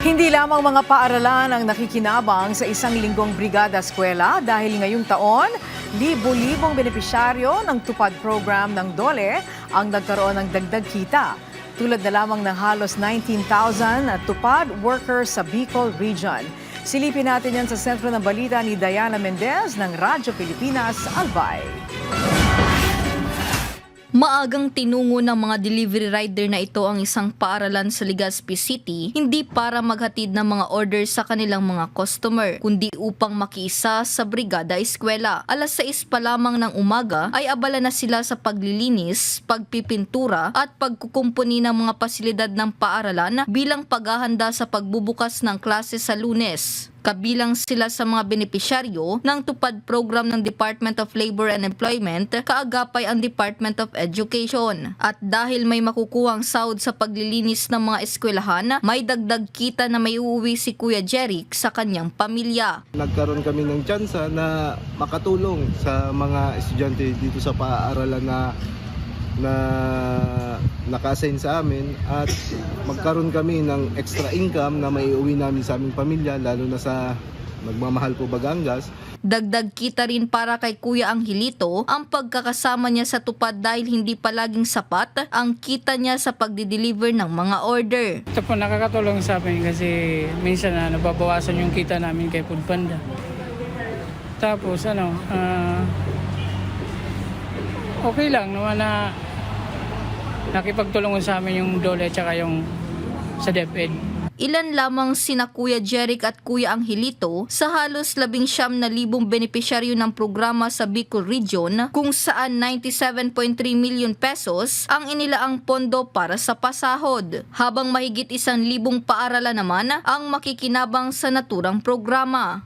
Hindi lamang mga paaralan ang nakikinabang sa isang linggong brigada eskwela dahil ngayong taon, libo-libong benepisyaryo ng tupad program ng DOLE ang nagkaroon ng dagdag kita. Tulad na lamang ng halos 19,000 at tupad workers sa Bicol Region. Silipin natin yan sa sentro ng balita ni Diana Mendez ng Radyo Pilipinas, Albay. Maagang tinungo ng mga delivery rider na ito ang isang paaralan sa Legazpi City, hindi para maghatid ng mga order sa kanilang mga customer, kundi upang makiisa sa brigada eskwela. Alas 6 pa lamang ng umaga ay abala na sila sa paglilinis, pagpipintura at pagkukumpuni ng mga pasilidad ng paaralan bilang paghahanda sa pagbubukas ng klase sa Lunes. Kabilang sila sa mga benepisyaryo ng tupad program ng Department of Labor and Employment, kaagapay ang Department of Education. At dahil may makukuhang sahod sa paglilinis ng mga eskwelahan, may dagdag kita na may uuwi si Kuya Jeric sa kanyang pamilya. Nagkaroon kami ng tsansa na makatulong sa mga estudyante dito sa paaralan na naka-assign sa amin at magkaroon kami ng extra income na maiuwi namin sa aming pamilya, lalo na sa nagmamahal po Batangas. Dagdag kita rin para kay Kuya Angelito ang pagkakasama niya sa tupad dahil hindi palaging sapat ang kita niya sa pagdi-deliver ng mga order. Ito po nakakatulong sa amin kasi minsan nababawasan yung kita namin kay Foodpanda. Tapos okay lang naman na nakipagtulungan sa amin yung DOLE at saka yung sa DepEd. Ilan lamang sina Kuya Jeric at Kuya Angelito sa halos 19,000 benepisyaryo ng programa sa Bicol Region, kung saan 97.3 million pesos ang inilaang pondo para sa pasahod, habang mahigit 1,000 paaralan naman ang makikinabang sa naturang programa.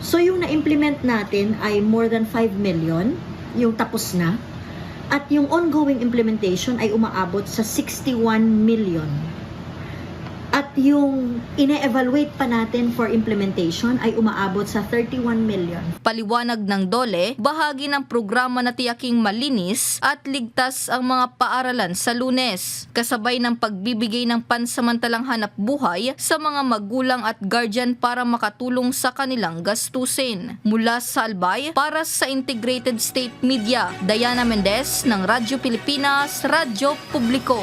So yung na-implement natin ay more than 5 million, yung tapos na. At yung ongoing implementation ay umaabot sa 61 million. At yung ine-evaluate pa natin for implementation ay umaabot sa 31 million. Paliwanag ng DOLE, bahagi ng programa na tiyaking malinis at ligtas ang mga paaralan sa Lunes, kasabay ng pagbibigay ng pansamantalang hanap buhay sa mga magulang at guardian para makatulong sa kanilang gastusin. Mula sa Albay, para sa Integrated State Media, Diana Mendez ng Radyo Pilipinas, Radyo Publiko.